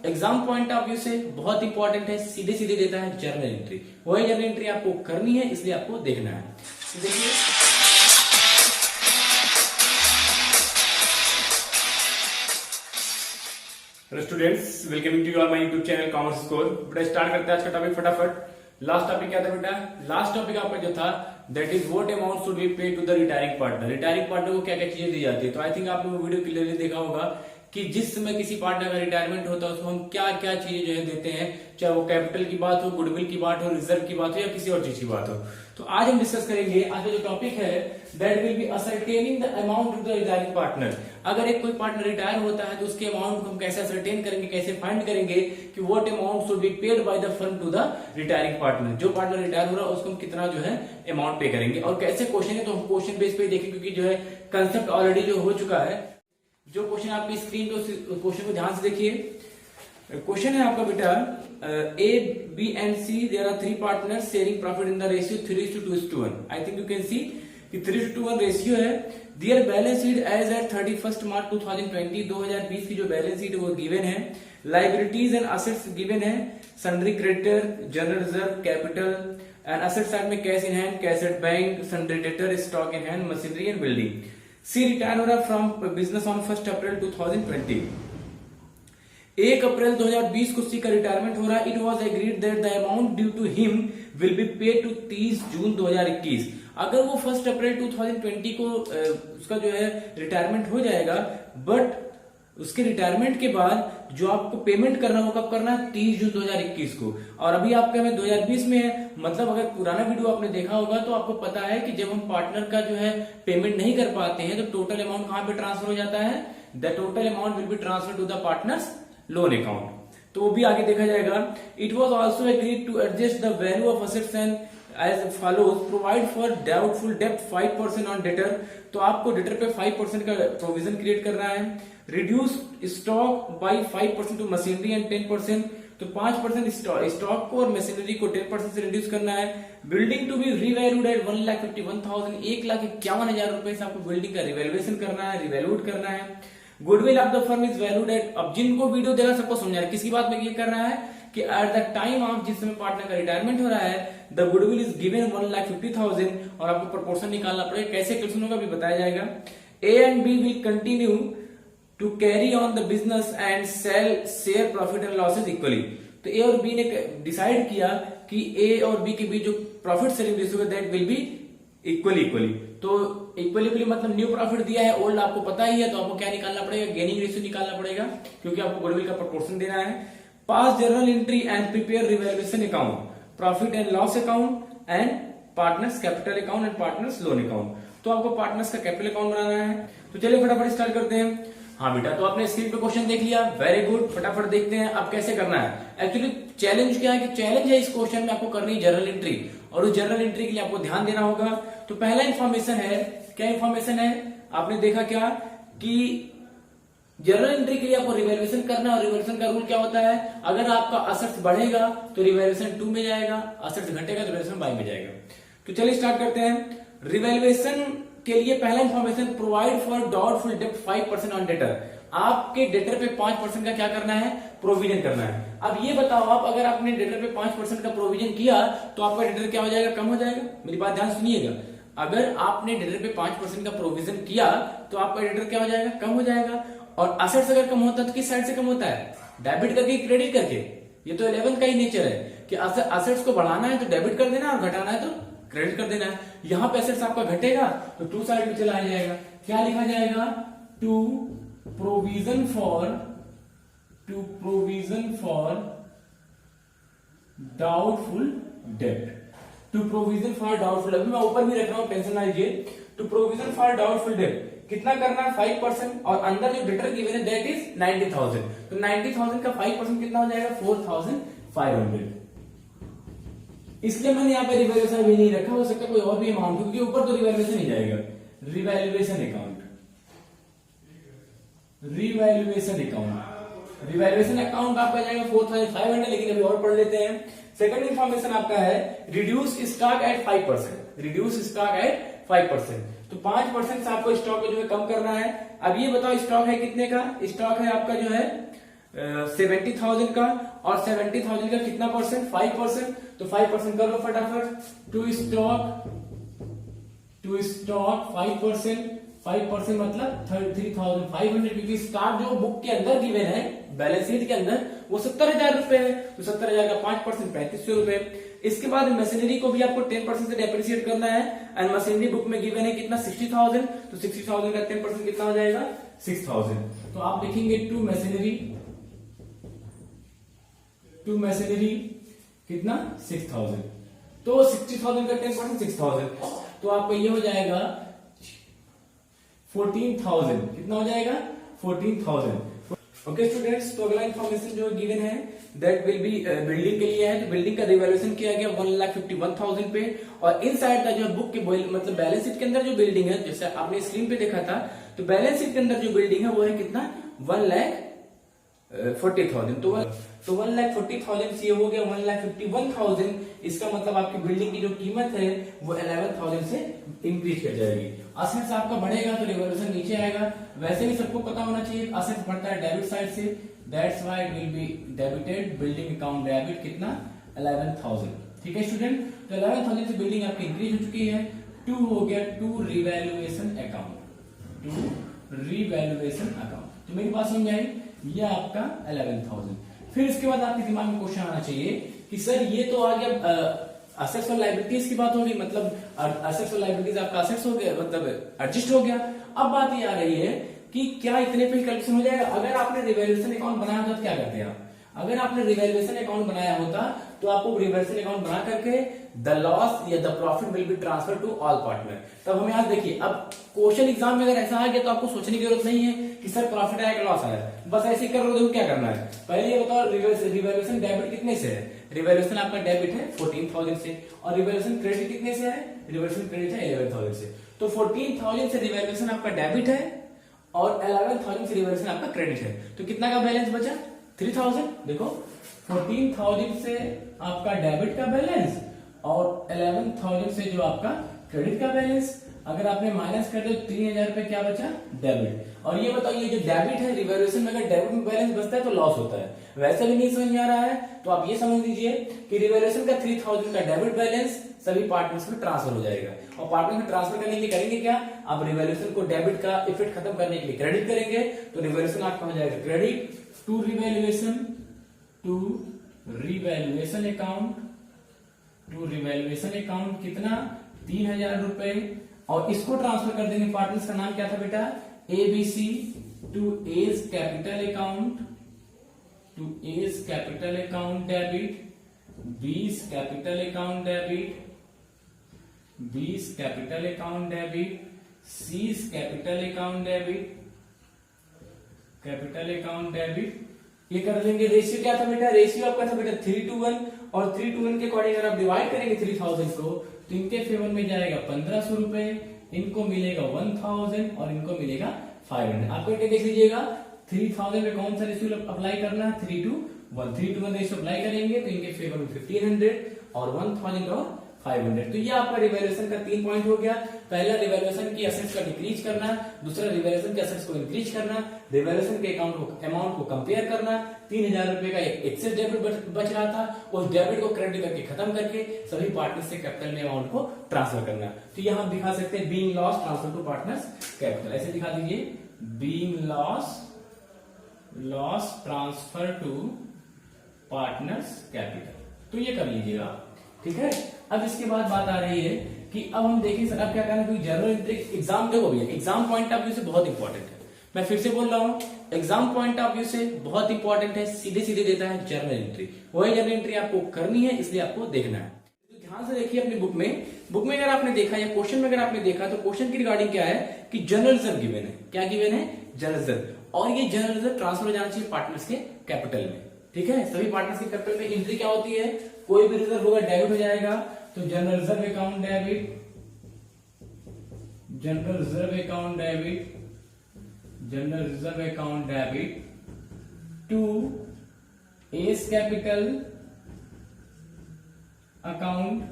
Exam point of view से बहुत important है, सीधे सीधे देता है जर्नल एंट्री। वही जर्नल एंट्री आपको करनी है, इसलिए आपको देखना है। तो देखिए students, welcoming to your my YouTube channel commerce score. बेटा स्टार्ट करते हैं आज का टॉपिक फटाफट। लास्ट टॉपिक क्या था बेटा? लास्ट टॉपिक आपका जो था that is what amount should be paid to the retiring partner. Retiring partner को क्या क्या चीजें दी जाती है। तो आई थिंक आप लोगों ने वीडियो क्लियरली देखा होगा कि जिस समय किसी पार्टनर का रिटायरमेंट होता है उसको हम क्या क्या चीजें जो है देते हैं, चाहे वो कैपिटल की बात हो, गुडविल की बात हो, रिजर्व की बात हो या किसी और चीज की बात हो। तो आज हम डिस्कस करेंगे, आज का जो टॉपिक है that will be ascertaining the amount to the retiring partner. अगर एक कोई पार्टनर रिटायर होता है तो उसके अमाउंट को हम कैसे असरटेन करेंगे, कैसे फाइंड करेंगे कि what amount should be paid by the firm to the retiring partner. जो पार्टनर रिटायर हो रहा है उसको हम कितना जो है अमाउंट पे करेंगे और कैसे क्वेश्चन है तो हम क्वेश्चन बेस पे देखेंगे, क्योंकि जो है कंसेप्ट ऑलरेडी जो हो चुका है। जो क्वेश्चन आपकी स्क्रीन पे क्वेश्चन को ध्यान से देखिए। क्वेश्चन है आपका बेटा A, B and C there are three partners sharing profit in the ratio 3:2:1। I think you can see कि 3:1 रेशियो है। Their balance sheet as at 31st March 2020 2020 की जो बैलेंस शीट वो गिवन है। लाइबिलिटीज एंड असेट्स गिवन है, sundry creditor, general reserve, capital and asset side में cash in hand, cash at bank, sundry debtor, stock in hand, machinery and building. C retire हो रहा from business on 1 April 2020। 1 April 2020 को C का retirement हो रहा है। It was agreed that the amount due to him will be paid to 30 जून 2021। अगर वो 1 April 2020 को उसका जो है रिटायरमेंट हो जाएगा, बट उसके रिटायरमेंट के बाद जो आपको पेमेंट करना होगा कब करना है? 30 जून 2021 को। और अभी आपका में 2020 में है, मतलब अगर पुराना वीडियो आपने देखा होगा तो आपको पता है कि जब हम पार्टनर का जो है पेमेंट नहीं कर पाते हैं तो टोटल अमाउंट कहां पे ट्रांसफर हो जाता है? The total amount will be transfer to the partner's loan account. तो वो भी आगे देखा जाएगा। It was also agreed to adjust the value of assets and as follows, provide for doubtful डेब्ट 5% ऑन डेटर। तो आपको डेटर पे 5% का प्रोविजन क्रिएट करना है। Reduce stock by 5% to machinery and 10%। तो 5% स्टॉक को और मशीनरी को 10% से रिड्यूस करना है। Building to be revalued at 1,51,000, 1,51,000 रुपए से आपको बिल्डिंग का रिवैल्यूएशन करना है, रिवैल्यूड करना है। Goodwill of the firm is valued at, अब जिनको वीडियो देखा सबको समझा है किसकी बात में ये कर रहा है कि एट द टाइम ऑफ जिस समय पार्टनर का रिटायरमेंट हो रहा है द गुडविल इज गिवन 1,50,000 और आपको प्रोपोर्शन निकालना पड़ेगा। कैसे कैलकुलेशन होगा अभी बताया जाएगा। A and B will continue to carry on the business and shall share profit and losses equally. तो ए और बी ने डिसाइड किया कि ए और बी के बीच जो प्रॉफिट शेयरिंग रेशियो है दैट विल बी इक्वली। तो इक्वली मतलब न्यू प्रॉफिट दिया है, ओल्ड आपको पता ही है, तो आपको क्या निकालना पड़ेगा? गेनिंग रेशियो निकालना पड़ेगा, क्योंकि आपको गुडविल का प्रोपोर्शन देना है। पास journal entry and prepare revaluation account, profit and loss account and partners capital account and partners loan account. तो आपको पार्टनर्स का कैपिटल अकाउंट बनाना है। तो चलिए फटाफट स्टार्ट करते हैं। हाँ बेटा, तो आपने स्क्रीन पे क्वेश्चन देख लिया, वेरी गुड। फटाफट देखते हैं अब कैसे करना है। एक्चुअली चैलेंज क्या है कि चैलेंज है इस क्वेश्चन में आपको करनी जर्नल एंट्री, और उस जर्नल एंट्री के लिए आपको ध्यान देना होगा। तो पहला इंफॉर्मेशन है, क्या इंफॉर्मेशन है? आपने देखा क्या कि जर्नल एंट्री के लिए आपको रिवैल्यूएशन करना है, और रिवैल्यूएशन का रूल क्या होता है? अगर आपका असेट्स बढ़ेगा तो रिवैल्यूएशन 2 में जाएगा, असेट्स घटेगा तो रिवैल्यूएशन बाय में जाएगा। तो चलिए स्टार्ट करते हैं। रिवैल्यूएशन के लिए पहला इंफॉर्मेशन, प्रोवाइड फॉर डाउटफुल डेब्ट 5% ऑन डेटर। आपके डेटर पे 5% का क्या करना है? प्रोविजन करना है। अब ये बताओ, आप अगर आपने डेटर पे 5% का प्रोविजन किया तो आपका डेटर क्या हो जाएगा? कम हो जाएगा। मेरी बात ध्यान सुनिएगा, अगर आपने डेटर पे 5% का प्रोविजन किया तो आपका डेटर क्या हो जाएगा? कम हो जाएगा। और असेट्स अगर कम होता है तो किस साइड से कम होता है? डेबिट करके, क्रेडिट करके। ये तो 11th का ही नेचर है कि असेट्स को बढ़ाना है तो डेबिट कर देना और घटाना है तो क्रेडिट कर देना है। यहां पे असेट्स आपका घटेगा तो 2 साइड में चला जाएगा। क्या लिखा जाएगा? टू प्रोविजन फॉर डाउटफुल डेब्ट। टू प्रोविजन फॉर डाउटफुल, अभी मैं ऊपर भी रख रहा हूं, टेंशन ना लीजिए। टू प्रोविजन फॉर डाउटफुल डेब्ट कितना करना है? 5%, और अंदर जो डेटर गिवन है दैट इज 90,000। तो 90,000 का 5% कितना हो जाएगा? 4,500। इसलिए मैंने यहाँ पे रिवैल्यूएशन भी नहीं रखा, हो सकता है कोई और भी अमाउंट हो, क्योंकि ऊपर तो रिवैल्यूएशन ही जाएगा। रिवैल्यूएशन अकाउंट, रिवैल्यूएशन अकाउंट आपका जाएगा 4,500, लेकिन अभी और पढ़ लेते हैं। सेकंड इंफॉर्मेशन आपका है reduce stock at 5%। Reduce stock at 5%, तो 5% से आपको स्टॉक को जो है कम करना है। अब ये बताओ स्टॉक है कितने का? स्टॉक है आपका जो है 70,000 का, और 70,000 का कितना परसेंट, 5%, तो 5% कर लो फटाफट। टू स्टॉक 5% मतलब 3,500, क्योंकि स्टॉक जो बुक के अंदर गिवन है बैलेंस शीट के अंदर वो 70,000 रुपए है, तो 70,000 का 5% 3,500 रुपए। इसके बाद मशीनरी को भी आपको 10% से डेप्रिसिएट करना है, एंड मशीनरी बुक में गिवन है कितना 60,000, तो 60,000 का 10% कितना हो जाएगा 6,000। तो आप लिखेंगे टू मशीनरी कितना 6,000, तो 60,000 का 10% 6,000, तो आपका ये हो जाएगा 14,000, कितना हो जाएगा 14,000। ओके स्टूडेंट्स, तो अगला इन्फॉर्मेशन जो गिवन है दैट विल बी बिल्डिंग के लिए है, तो बिल्डिंग का रिवैल्यूएशन किया गया 1,51,000 पे, और इन साइड का जो बुक के मतलब बैलेंस शीट के अंदर जो बिल्डिंग है, जैसे आपने स्क्रीन पे देखा था, तो बैलेंस शीट के अंदर जो बिल्डिंग है वो है कितना 1,40,000, तो 1,40,000 से ये हो गया 1,51,000। इसका मतलब आपकी बिल्डिंग की जो कीमत है वो 11,000 से इंक्रीज कर जाएगी। असेट्स आपका बढ़ेगा तो रिवैल्यूएशन नीचे आएगा। वैसे भी सबको पता होना चाहिए असेट्स बढ़ता है डेबिट साइड से, that's why it will be debited, building account debit कितना 11,000। ठीक है स्टूडेंट, तो 11,000 से बिल्डिंग आपकी इंक्रीज हो चुकी है। टू हो गया टू रिवैल्यूएशन अकाउंट, तो मेरी बात समझ आई, ये आपका 11,000। फिर इसके बाद आपके दिमाग में क्वेश्चन आना चाहिए कि सर ये तो आ गया असेट्स और लायबिलिटीज की बात होगी, मतलब असेट्स और लायबिलिटीज आपका असेट्स हो गया, मतलब एडजस्ट हो गया। अब बात ये आ रही है कि क्या इतने पे कैलकुलेशन हो जाएगा? अगर आपने रिवैल्यूएशन अकाउंट बनाया होता तो क्या करते हैं आप? अगर आपने रिवैल्यूएशन अकाउंट बनाया होता तो आपको रिवैल्यूएशन अकाउंट बना करके द लॉस या the profit will be transfer to all partner. तब हमें आज देखिए, अब क्वेश्चन एग्जाम में अगर ऐसा आ गया तो आपको सोचने की जरूरत नहीं है कि सर प्रॉफिट आया कि लॉस आया, बस ऐसे कर रहे हो। क्या करना है, पहले ये बताओ रिवैल्यूएशन डेबिट कितने से है? रिवैल्यूएशन आपका डेबिट है 14,000 से, और रिवैल्यूएशन क्रेडिट कितने से है? रिवैल्यूएशन क्रेडिट है 11,000 से। तो 14,000 से रिवैल्यूएशन आपका डेबिट है और 11,000 से रिवैल्यूएशन आपका क्रेडिट है, तो कितना का बैलेंस बचा 3,000। देखो 14,000 से आपका डेबिट का बैलेंस और 11,000 से जो आपका क्रेडिट का बैलेंस, अगर आपने माइनस कर दो 3,000 रुपए क्या बचा डेबिट। और ये बताओ, ये जो डेबिट है रिवैल्यूएशन में अगर डेबिट में बैलेंस बचता है तो लॉस होता है, वैसे भी नहीं समझ में आ रहा है तो आप ये समझ लीजिए कि रिवैल्यूएशन का 3,000 का डेबिट बैलेंस सभी पार्टनर्स में ट्रांसफर हो जाएगा, और पार्टनर में ट्रांसफर करने के लिए करेंगे क्या, आप रिवैल्यूएशन को डेबिट का इफेक्ट खत्म करने के लिए क्रेडिट करेंगे, तो रिवैल्यूएशन आपका हो जाएगा क्रेडिट टू रिवैल्यूएशन अकाउंट कितना 3,000 रुपए, और इसको ट्रांसफर कर देंगे। पार्टनर्स का नाम क्या था बेटा, ABC to A's capital account debit, B's capital account debit, C's capital account debit. ये कर देंगे। रेशियो क्या था बेटा, रेशियो आपका था बेटा 3:1, और 3:1 के अकॉर्डिंग अगर आप डिवाइड करेंगे 3,000 को तो इनके फेवर में जाएगा 1,500 रुपए, इनको मिलेगा 1,000 और इनको मिलेगा 500। आपको क्या देख लीजिएगा 3,000 में कौन सा रेशियो अप्लाई करना है 3:1 रेशियो अप्लाई करेंगे तो इनके फेवर में 1,500 और 1,000 और 500। तो ये आपका रिवैल्यूएशन का 3 पॉइंट हो गया। पहला रिवैल्यूएशन की एसेट्स का डिक्रीज करना, दूसरा रिवैल्यूएशन के एसेट्स को इंक्रीज करना, रिवैल्यूएशन के अमाउंट को कंपेयर करना। 3,000 रुपए का एक एक्सेस डेबिट बच रहा था, उस डेबिट को क्रेडिट करके खत्म करके सभी पार्टनर्स से कैपिटल में अमाउंट को ट्रांसफर करना। तो यहां आप दिखा सकते हैं being loss transfer to partners' capital, ऐसे दिखा दीजिए being loss transfer to partners' capital. तो ये कर लीजिएगा, ठीक है। अब इसके बाद बात आ रही है कि अब हम देखें सर अब क्या करना है, क्योंकि जनरल एंट्री एग्जाम देखो भैया, एग्जाम पॉइंट ऑफ व्यू से बहुत इंपॉर्टेंट है। मैं फिर से बोल रहा हूं, एग्जाम पॉइंट ऑफ व्यू से बहुत इंपॉर्टेंट है, सीधे सीधे देता है जनरल एंट्री। वही जनरल एंट्री आपको करनी है, इसलिए आपको देखना है। तो ध्यान से देखिए अपनी बुक में अगर आपने देखा या क्वेश्चन में अगर आपने देखा तो क्वेश्चन की रिगार्डिंग क्या है कि जनरल रिजर्व गिवन है। क्या गिवन है, जनरल रिजर्व, और ये जनरल रिजर्व ट्रांसफर हो जाना चाहिए पार्टनर्स के कैपिटल में, ठीक है। सभी पार्टनर्स के कैपिटल में एंट्री क्या होती है, कोई भी रिजर्व होगा डेबिट हो जाएगा, तो general reserve account debit to A's capital account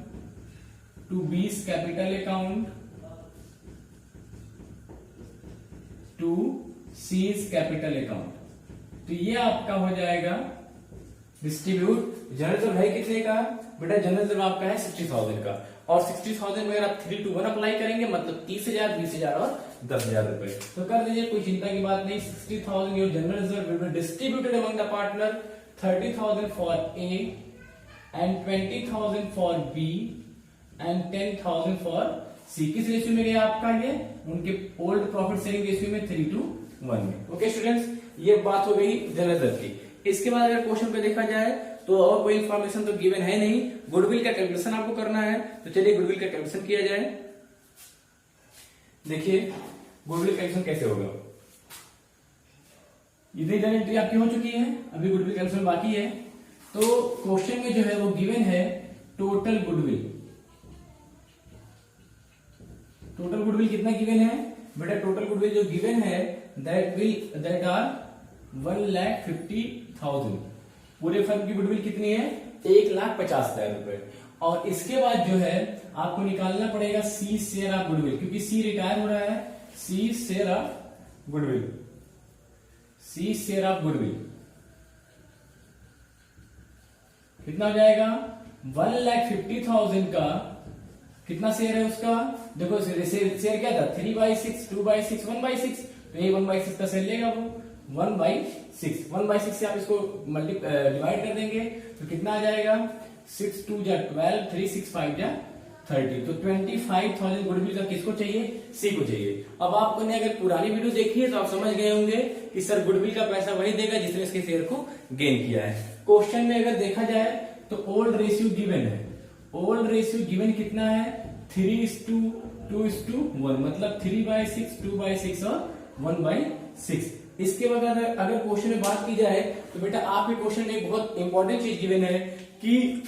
to B's capital account to C's capital account. तो ये आपका हो जाएगा डिस्ट्रीब्यूट। जनरल रिजर्व है कितने का बेटा? जनरल रिजर्व आपका है 60,000 का, और 60,000 में अगर आप 3 to 1 अप्लाई करेंगे मतलब 30,000, 20,000 और 10,000 रुपए। तो कर दीजिए, कोई चिंता की बात नहीं। 60,000 your general reserve will be distributed among the partner, 30,000 for A and 20,000 for B and 10,000 for C. किस रेशियो में गया आपका? ये उनके ओल्ड प्रॉफिट शेयरिंग रेशियो में 3 to 1 में। ओके स्टूडेंट्स, ये बात हो गई जनरल रिजर्व की। इसके बाद अगर क्वेश्चन पे देखा जाए तो और कोई इंफॉर्मेशन तो गिवन है नहीं। गुडविल का कैलकुलेशन आपको करना है, तो चलिए गुडविल का कैलकुलेशन किया जाए। देखिए गुडविल कैलकुलेशन कैसे होगा। इतनी सारी एंट्री आपकी हो चुकी है, अभी गुडविल कैलकुलेशन बाकी है। तो क्वेश्चन में जो है वो गिवन है टोटल गुडविल। टोटल गुडविल कितना गिवन है बेटा? टोटल गुडविल जो गिवन है दैट आर 1,50,000। पूरे फर्म की गुडविल कितनी है? 1,50,000 रुपए। और इसके बाद जो है आपको निकालना पड़ेगा सी शेयर ऑफ गुडविल, क्योंकि सी रिटायर हो रहा है। C share of goodwill, C share of goodwill कितना हो जाएगा? 1,50,000 का कितना शेयर है उसका? देखो शेयर क्या था? 3/6, 2/6, 1/6। तो ये 1/6 का शेयर लेगा वो 1/6। 1/6 से आप इसको डिवाइड कर देंगे तो कितना आ जाएगा? 6 2 जा 12, 3 6 5 जा 30। तो 25,000 गुडविल का किसको चाहिए? सी को चाहिए। अब आपने अगर पुरानी वीडियो देखी है तो आप समझ गए होंगे कि सर गुडविल का पैसा वही देगा जिसने इसके शेयर को गेन किया है। क्वेश्चन में अगर देखा जाए तो ओल्ड रेशियो गिवन है। ओल्ड रेशियो गिवन कितना है? 3:2:1, मतलब 3/6, 2/6 और 1/6। इसके बाद अगर क्वेश्चन में बात की जाए तो बेटा आपके क्वेश्चन में एक बहुत इंपॉर्टेंट चीज गिवन है कि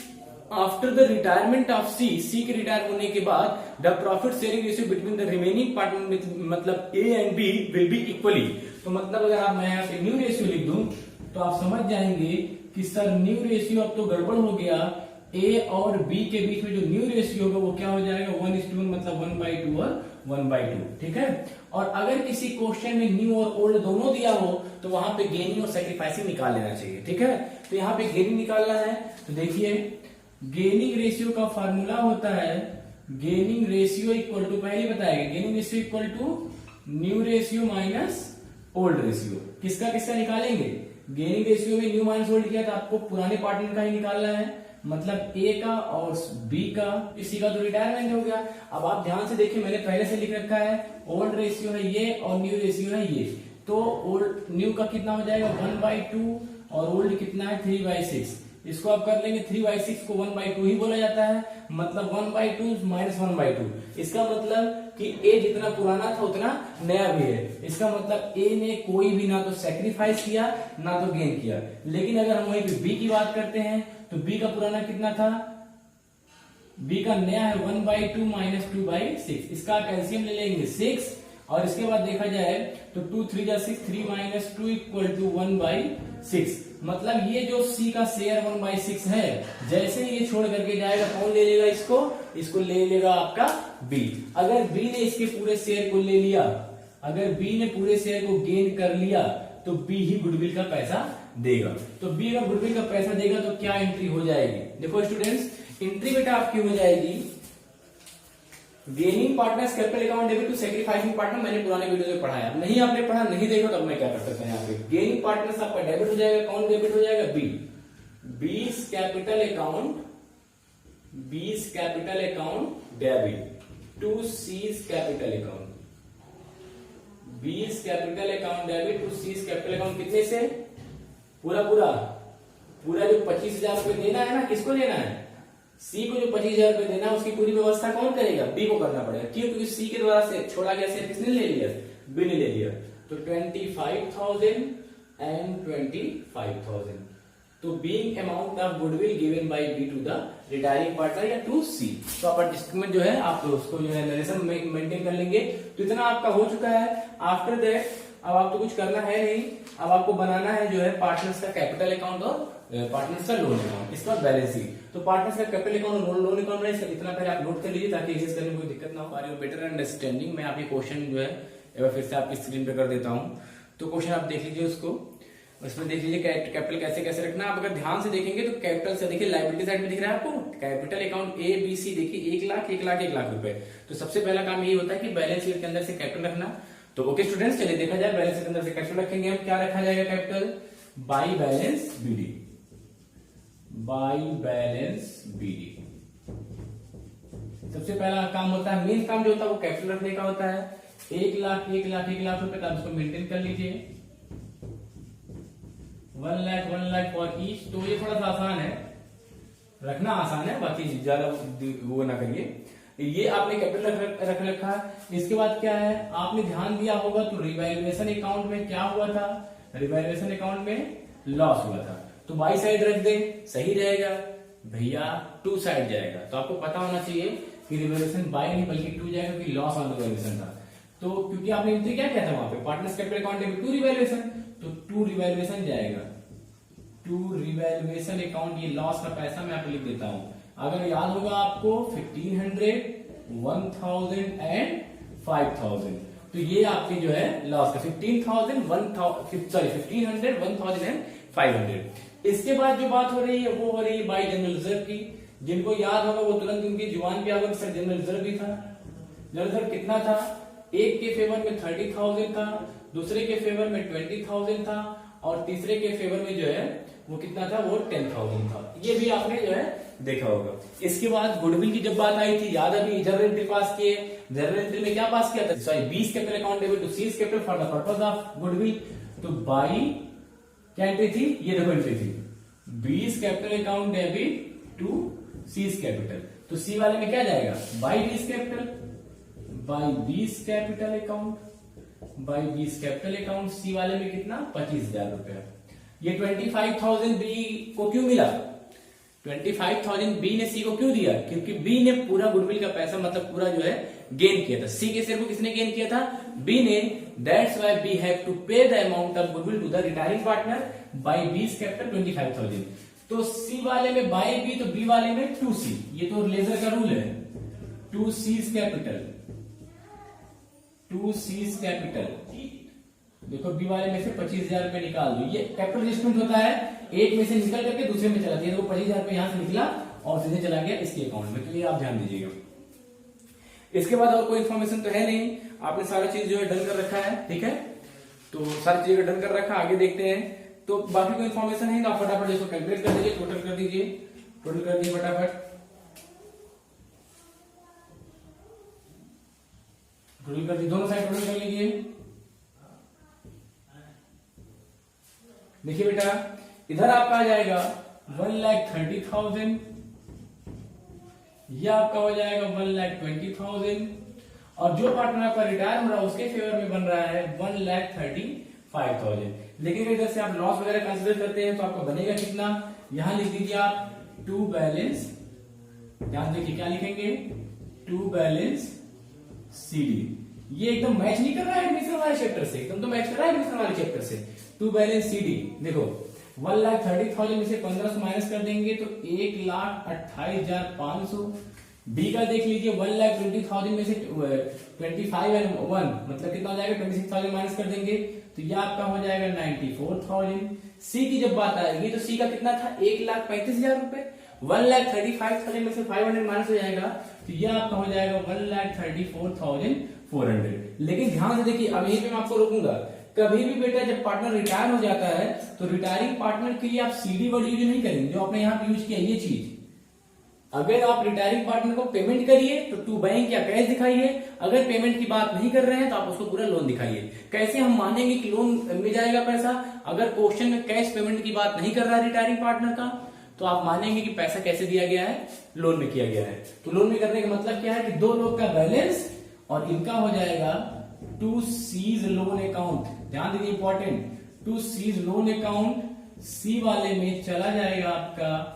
after the retirement of C, C के रिटायर होने के बाद the profit sharing ratio between the remaining partner मतलब A and B will be equally. तो मतलब अगर आप मैं यहाँ पे न्यू रेशियो लिख दूं तो आप समझ जाएंगे कि सर न्यू रेशियो अब तो गड़बड़ हो गया। ए और बी के बीच में जो न्यू रेशियो होगा वो क्या हो जाएगा? 1:1, मतलब 1/2 और 1/2। ठीक है। और अगर किसी क्वेश्चन में न्यू और ओल्ड दोनों दिया हो तो वहां पे गेनिंग और सैक्रिफाइसिंग निकाल लेना चाहिए। ठीक है। तो यहाँ पे गेनिंग निकालना है, तो देखिए गेनिंग रेशियो का फॉर्मूला होता है गेनिंग रेशियो इक्वल टू, पहले बताएगा gaining ratio equal to new ratio minus old ratio. किसका किसका निकालेंगे? गेनिंग रेशियो में न्यू माइनस ओल्ड किया तो आपको पुराने पार्टनर का ही निकालना है, मतलब ए का और बी का। इसी का तो रिटायरमेंट हो गया। अब आप ध्यान से देखिए, मैंने पहले से लिख रखा है ओल्ड रेशियो है ये और न्यू रेशियो है ये। तो ओल्ड न्यू का कितना हो जाएगा? 1/2 और ओल्ड कितना है? 3/6। इसको आप कर लेंगे, 3/6 को 1/2 ही बोला जाता है, मतलब 1/2 माइनस 1/2। इसका मतलब कि ए जितना पुराना था उतना नया भी है। इसका मतलब ए ने कोई भी ना तो सैक्रिफाइस किया ना तो गेन किया। लेकिन अगर हम वहीं पे बी की बात करते हैं तो बी का पुराना कितना था? बी का नया है 1/2 माइनस 2/6। इसका कैल्सियम ले लेंगे 6, और इसके बाद देखा जाए तो 2 3 जा 6, 3 माइनस 2 इक्वल टू 1/6। मतलब ये जो सी का शेयर 1/6 है, जैसे ही ये छोड़ करके जाएगा कौन ले लेगा इसको? इसको ले लेगा आपका बी। अगर बी ने इसके पूरे शेयर को ले लिया, अगर बी ने पूरे शेयर को गेन कर लिया तो बी ही गुडविल का पैसा देगा। तो बी अगर गुडविल का पैसा देगा तो क्या एंट्री हो जाएगी? देखो स्टूडेंट्स, एंट्री बेटा आपकी हो जाएगी gaining partners capital account debit to sacrificing partner. मैंने पुराने वीडियो में पढ़ाया, नहीं आपने पढ़ा नहीं देखो तो अब मैं क्या कर सकता हूं? यहाँ पे गेनिंग पार्टनर्स आपका डेबिट हो जाएगा, कौन डेबिट हो जाएगा? B. B's capital account, B's capital account debit to C's capital account. B's capital account debit to C's capital account कितने से? पूरा पूरा पूरा जो 25,000 रुपए देना है ना, किसको लेना है? सी को जो 25,000 रुपए देना है उसकी पूरी व्यवस्था कौन करेगा? बी को करना पड़ेगा। क्यों? क्योंकि सी के द्वारा से छोड़ा गया शेयर किसने ले लिया? बी ने ले लिया। तो 25,000 एंड 25,000। तो being amount of goodwill given by B to the retiring partner या टू सी। तो आप डिस्क्रिप्शन जो है आप उसको जो है नरेशन मेंटेन कर लेंगे। तो इतना आपका हो चुका है। आफ्टर दैट अब आपको कुछ करना है नहीं, अब आपको बनाना है जो है पार्टनर्स का कैपिटल अकाउंट और पार्टनर्स का लोन अकाउंट, इसका बैलेंस शीट। तो पार्टनर्स का कैपिटल अकाउंट और लोन अकाउंट में इतना पहले आप नोट कर लीजिए ताकि एक्सेस करने में कोई दिक्कत ना हो पा रही हो। बेटर अंडरस्टैंडिंग में आप ये क्वेश्चन जो है एक बार फिर से आपकी स्क्रीन पे कर देता हूं। तो क्वेश्चन आप देख लीजिए उसको। उसमें देख लीजिए कैपिटल कैसे कैसे रखना। आप अगर ध्यान से देखेंगे तो कैपिटल से देखिए लायबिलिटी साइड में दिख रहा है आपको capital account A B C, देखिए 1 लाख 1 लाख 1 लाख रुपए। तो सबसे पहला काम यही होता है कि बैलेंस शीट के अंदर से कैपिटल रखना। तो ओके स्टूडेंट्स, चलिए देखा जाए बैलेंस शीट के अंदर से कैपिटल रखेंगे हम। क्या रखा जाएगा capital? By balance BD, by balance BD. सबसे पहला काम होता है, मेन काम जो होता है वो कैपिटल रखने का होता है। 1 लाख 1 लाख 1 लाख रुपए का उसको मेंटेन कर लीजिए। 1 लाख फॉर ईच। तो ये थोड़ा सा आसान है, रखना आसान है, बाकी ज्यादा वो ना करिए। ये आपने कैपिटल रख रखा है। इसके बाद क्या है, आपने ध्यान दिया होगा तो रिवैल्यूएशन अकाउंट में क्या हुआ था? रिवैल्यूएशन अकाउंट में लॉस हुआ था। तो बाई साइड रख दे, सही रहेगा भैया, टू साइड जाएगा। तो आपको पता होना चाहिए कि रिवैल्यूएशन बाय नहीं बल्कि टू जाएगा, क्योंकि लॉस ऑन रिवैल्यूएशन था। तो क्योंकि आपने एंट्री क्या किया था वहां पे, पार्टनर्स कैपिटल अकाउंट में टू रिवैल्यूएशन, तो टू रिवैल्यूएशन जाएगा। टू रिवैल्यूएशन अकाउंट, ये लॉस का पैसा मैं आपको लिख देता हूं। अगर याद होगा आपको 1500, 1000 एंड 5000, तो ये आपकी जो है लॉस का 1500, 1000 एंड 500। इसके बाद जो बात हो रही है वो हो रही है बाई जनरल रिजर्व की। जिनको याद होगा वो तुरंत उनकी जुबान पे आगे सर जनरल रिजर्व भी था। जनरल रिजर्व कितना था? एक के फेवर में 30,000 था, दूसरे के फेवर में 20,000 था, और तीसरे के फेवर में जो है वो कितना था? वो 10,000 था। ये भी आपने जो है देखा होगा। इसके बाद गुडविल की जब बात आई थी, याद अभी जनरल एंट्री पास किए। जनरल एंट्री में क्या पास किया था? Sorry, B's capital account debit to C's capital for the purpose of goodwill. तो बाई क्या एंट्री थी? ये देखो एंट्री थी, 20 capital account debit to C's capital. तो सी वाले में क्या जाएगा? By 20 capital, by 20 capital account, by 20 capital account. C वाले में कितना? 25,000 रुपया। ये 25,000 बी को क्यों मिला? 25,000 बी ने सी को क्यों दिया? क्योंकि बी ने पूरा गुडविल का पैसा मतलब पूरा जो है गेन किया था। सी के शेयर को किसने गेन किया था? बी ने। That's why B have to pay the amount of goodwill to the retiring partner by 20 capital 25,000। तो सी वाले में बाई बी, तो बी वाले में टू सी। ये तो लेजर का रूल है, to C's capital, to C's capital. देखो बी वाले में से 25,000 रुपए निकाल दो। ये कैपिटल एडजस्टमेंट होता है, एक में से निकल करके दूसरे में चला गया। तो 25,000 रुपए यहां से निकला और सीधे चला गया इसके अकाउंट में। तो ये आप ध्यान दीजिएगा। इसके बाद और कोई इन्फॉर्मेशन तो है नहीं, आपने सारा चीज जो है डन कर रखा है, ठीक है। तो सारी चीजें डन कर रखा, आगे देखते हैं। तो बाकी कोई इन्फॉर्मेशन है तो आप फटाफट इसको कैलकुलेट कर दीजिए, टोटल कर दीजिए, टोटल कर दीजिए फटाफट, टोटल कर दीजिए, दोनों साइड टोटल कर लीजिए। देखिए बेटा, इधर आपका आ जाएगा 1,30,000, यह आपका हो जाएगा 1,20,000, और जो पार्टनर आपका रिटायर हो रहा है उसके फेवर में बन रहा है 1,35,000। लेकिन इधर से आप लॉस वगैरह कंसिडर करते हैं तो आपका बनेगा कितना? यहां लिख दीजिए आप टू बैलेंस, ध्यान देखिए क्या लिखेंगे? To balance CD. ये एकदम मैच नहीं कर रहा है एडमिशन वाले चैप्टर से, एकदम तो मैच कर रहा है एडमिशन वाले चैप्टर से। टू बैलेंस सीडी देखो 1,30,000 में से 1500 माइनस कर देंगे तो 1,28,500। बी का देख लीजिए 1,20,000 में से 25 एंड 1 मतलब कितना हो जाएगा? 26,000 माइनस कर देंगे तो यह आपका हो जाएगा 94,000। सी की जब बात आएगी तो सी का कितना था? 1,35,000 रुपए। 1,35,000 में से 500 माइनस हो जाएगा तो यह आपका हो जाएगा 1,34,400। लेकिन ध्यान से देखिए, अब यहीं पे मैं आपको रोकूंगा। कभी भी बेटा जब पार्टनर रिटायर हो जाता है तो रिटायरिंग पार्टनर के लिए आप सीडी वर्ड यूज नहीं करेंगे, जो आपने यहाँ पे यूज किया ये चीज। अगर आप रिटायरिंग पार्टनर को पेमेंट करिए तो टू बैंक या कैश दिखाइए। अगर पेमेंट की बात नहीं कर रहे हैं तो आप उसको पूरा लोन दिखाइए। कैसे हम मानेंगे कि लोन मिल जाएगा पैसा? अगर क्वेश्चन में कैश पेमेंट की बात नहीं कर रहा है रिटायरिंग पार्टनर का, तो आप मानेंगे कि पैसा कैसे दिया गया है? लोन में किया गया है। तो लोन में करने का मतलब क्या है कि दो लोग का बैलेंस और इनका हो जाएगा टू सीज लोन अकाउंट। ध्यान दीजिए important, to C's loan account C वाले में चला जाएगा आपका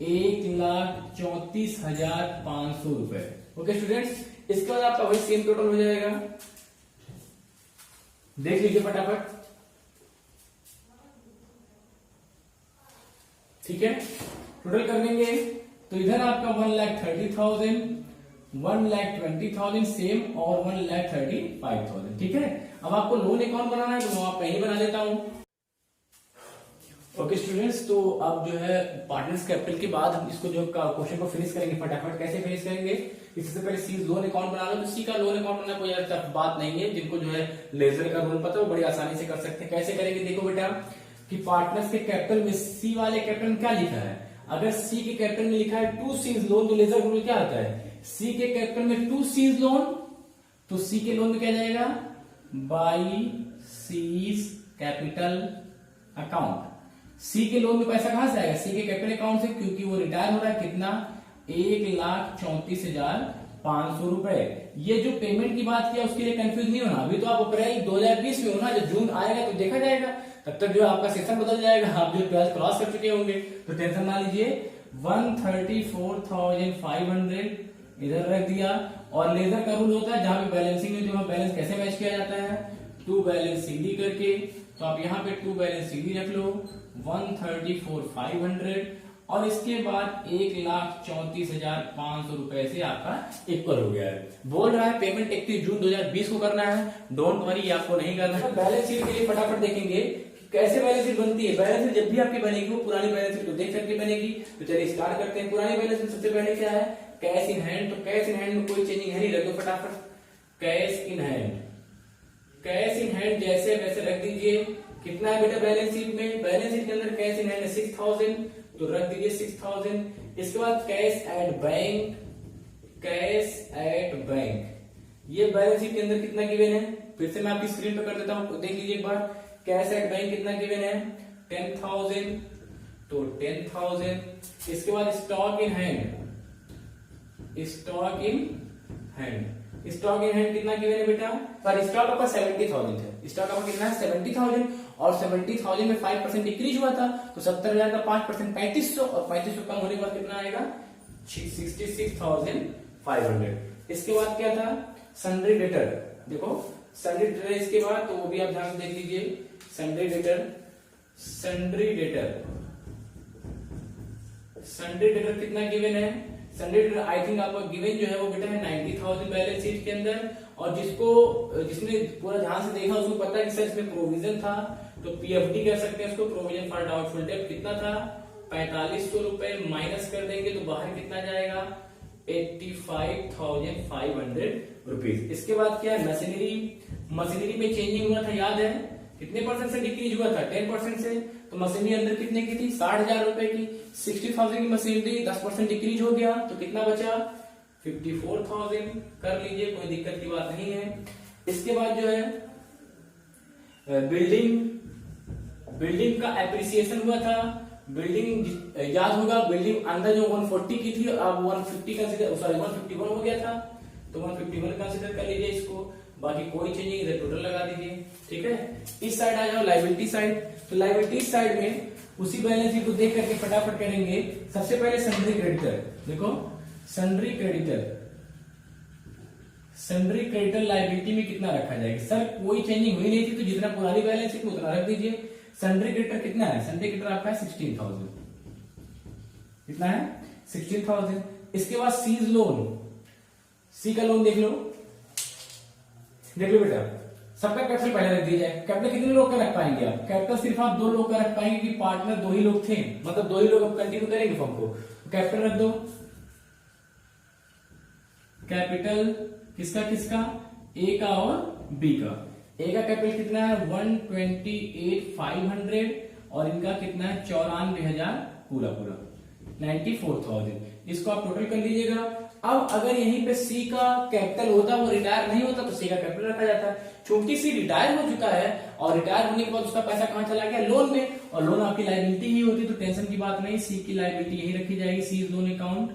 1,34,500 रुपए। ओके स्टूडेंट्स, इसके बाद आपका वही सेम टोटल हो जाएगा, देख लीजिए फटाफट, ठीक है। टोटल कर लेंगे तो इधर आपका 1,30,000, 1,20,000 सेम और 1,35,000, ठीक है। अब आपको लोन अकाउंट बनाना है तो मैं आप पहले बना देता हूं। ओके स्टूडेंट्स, तो अब जो है पार्टनर्स कैपिटल के बाद हम इसको जो क्वेश्चन को फिनिश करेंगे फटाफट। कैसे फिनिश करेंगे, इससे पहले सी लोन अकाउंट बना लो। तो सी का लोन अकाउंट बनाना कोई ज्यादा टफ बात नहीं है, जिनको जो है लेजर का रूल पता है वो बड़ी आसानी से कर सकते हैं। कैसे करेंगे, देखो बेटा कि पार्टनर्स के कैपिटल में सी वाले कैपिटल में क्या लिखा है। अगर सी के कैपिटल में लिखा है टू सीज लोन, तो लेजर रूल क्या होता है, सी के कैपिटल में टू सीज लोन, तो सी के लोन में क्या जाएगा, बाई सीज कैपिटल अकाउंट। सी के लोन में पैसा कहां से आएगा, सी के कैपिटल अकाउंट से, क्योंकि वो रिटायर हो रहा है। कितना, 1,34,500 रुपए। ये जो पेमेंट की बात किया उसके लिए कंफ्यूज नहीं होना। अभी तो आप अप्रैल 2020 में हो ना, जब जून आएगा तो देखा जाएगा, तब तक जो आपका सेशन बदल जाएगा, आप जो 12 क्रॉस कर चुके होंगे। तो टेंशन ना लीजिए। 134,500 इधर रख दिया। और लेजर का रूल होता है जहां पे बैलेंसिंग में जो बैलेंस कैसे मैच किया जाता है, टू बैलेंस सीडी करके। तो आप यहाँ पे टू बैलेंस सीडी रख लो 134,500 और इसके बाद 1,34,500 रुपए से आपका इक्वल हो गया है। बोल रहा है पेमेंट 31 जून 2020 को करना है। डोंट वरी, आपको नहीं करना है। बैलेंस शीट के लिए फटाफट देखेंगे कैसे बैलेंस शीट बनती है। बैलेंस शीट जब भी आपकी बनेगी वो पुरानी बैलेंस शीट को देख करके बनेगी। तो चलिए स्टार्ट करते हैं। पुरानी बैलेंस शीट सबसे पहले क्या है, कैश इन हैंड। तो कैश इन हैंड में कोई चेंजिंग है नहीं, रख दो फटाफट cash in hand. Cash in hand जैसे वैसे रख दीजिए। कितना है बेटा बैलेंस शीट में, बैलेंस शीट के अंदर कैश इन हैंड है 6,000, तो रख दीजिए 6,000। इसके बाद cash at bank, cash at bank, ये बैलेंस शीट के अंदर कितना गिवन है, फिर से मैं आपकी स्क्रीन पे कर देता हूं, देख लीजिए एक बार। कैश एट बैंक कितना गिवन है 10,000, तो 10,000। इसके बाद stock in hand, stock in hand, stock in hand कितना गिवन है बेटा, पर स्टॉक आपका 70,000 है। स्टॉक आपका कितना है 70,000 और 70,000 में 5% डिक्रीज हुआ था, तो 70,000 का 5% 3500 और 3500 कम होने के बाद कितना आएगा 66,500। इसके बाद क्या था सन्ड्री डेटर। देखो सन्ड्री डेटर इसके बाद, तो वो भी आप ध्यान से देख लीजिए। Sundry debtor, sundry debtor, sundry debtor कितना गिवन है, सन्ड्री डेटर आई थिंक आपका गिवन जो है वो बेटा है 90,000 बैलेंस शीट के अंदर। और जिसने पूरा ध्यान से देखा उसको पता है कि सर इसमें प्रोविजन था, तो पीएफडी कर सकते हैं उसको, प्रोविजन फॉर डाउटफुल डेट। कितना था 4,500 रुपए, माइनस कर देंगे तो बाहर कितना जाएगा 85,500 रुपीज। इसके बाद क्या है मशीनरी, मशीनरी में चेंजिंग हुआ था, याद है कितने परसेंट से डिक्रीज हुआ था 10% से। तो मशीनरी अंदर कितने की थी 60,000 रुपए की, 60,000 की मशीनरी 10% डिक्रीज हो गया, तो कितना बचा 54,000। कर लीजिए, कोई दिक्कत की बात नहीं है। इसके बाद जो है बिल्डिंग, बिल्डिंग का एप्रिसिएशन हुआ था। बिल्डिंग याद होगा, बिल्डिंग अंदर जो 140 की थी अब 150 कंसीडर, सॉरी 151 हो गया था, तो 151 कंसीडर कर लीजिए इसको। बाकी कोई चेंजिंग इधर टोटल लगा दीजिए, ठीक है। इस साइड आ जाओ लायबिलिटी साइड। तो लायबिलिटी साइड में उसी बैलेंस शीट को देख करके फटाफट करेंगे। सबसे पहले सन्ड्री क्रेडिटर, देखो sundry creditor, sundry creditor liability में कितना रखा जाएगा। सर कोई चेंजिंग हुई नहीं थी, तो जितना पुरानी बैलेंस शीट में उतना रख दीजिए। सन्ड्री क्रेडिटर कितना है, सन्ड्री क्रेडिटर आपका है 16,000, कितना है 16,000। इसके बाद सीज लोन, सी का लोन देख लो, देख लो बेटा, सबका कैपिटल पहले रख दिया जाए। कैपिटल कितने लोग का रख पाएंगे आप, कैपिटल सिर्फ आप 2 लोग का रख पाएंगे, कि पार्टनर 2 ही लोग थे, मतलब 2 ही लोग अब कंटिन्यू करेंगे फॉर्म को। कैपिटल रख दो, कैपिटल किसका किसका, ए का और बी का। ए का कैपिटल कितना है 128,500 और इनका कितना है 94,000 पूरा पूरा 94,000। इसको आप टोटल कर लीजिएगा। अब अगर यहीं पे सी का कैपिटल होता, वो रिटायर नहीं होता, तो सी का कैपिटल रखा जाता है। चूंकि सी रिटायर हो चुका है और रिटायर होने के बाद उसका पैसा कहां चला गया, लोन में, और लोन आपकी लायबिलिटी ही होती, तो टेंशन की बात नहीं, सी की लायबिलिटी यही रखी जाएगी। सी लोन अकाउंट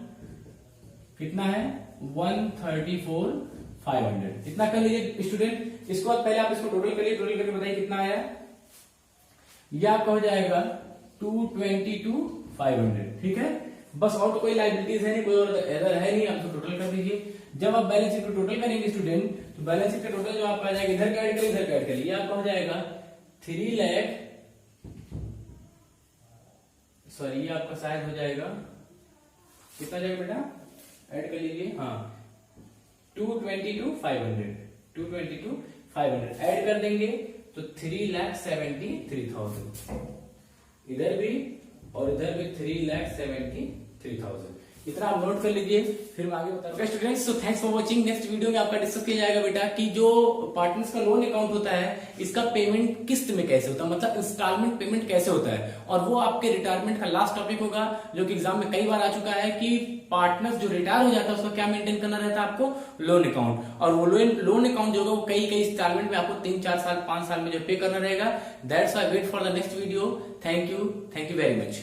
कितना है 134,500, इतना कर लीजिए स्टूडेंट। इसके बाद पहले आप इसको टोटल करिए, टोटल करके बताइए कितना आया। यह आपका हो जाएगा 222,500, ठीक है। बस और तो कोई लायबिलिटीज है नहीं, कोई और एरर है नहीं, आप तो टोटल कर दीजिए। जब आप बैलेंस शीट को टोटल करेंगे स्टूडेंट, तो बैलेंस शीट का टोटल जो आपका आ जाएगा, इधर का ऐड करिए इधर का ऐड करिए, आपका हो जाएगा 3 लाख, सॉरी ये आपका शायद हो जाएगा कितना जाएगा बेटा, ऐड कर लीजिए, हाँ 222,500 ऐड कर देंगे तो 3,73,000। इधर भी और इधर भी 3,73,000। इतना आप नोट कर लीजिए, फिर मैं आगे बता रहा हूँ। Students, so thanks for watching. Next video में आपका डिस्कस किया जाएगा बेटा कि जो पार्टनर्स का लोन अकाउंट होता है इसका पेमेंट किस्त में कैसे होता है, मतलब इंस्टॉलमेंट पेमेंट कैसे होता है, और वो आपके रिटायरमेंट का लास्ट टॉपिक होगा जो कि एग्जाम में कई बार आ चुका है कि पार्टनर्स जो रिटायर हो जाता है उसका क्या मेंटेन करना रहता है आपको, लोन अकाउंट। और वो लोन अकाउंट जो होगा वो कई इंस्टॉलमेंट में आपको 3-4 साल 5 साल में जो पे करना रहेगा। That's why wait for the next video. Thank you very much.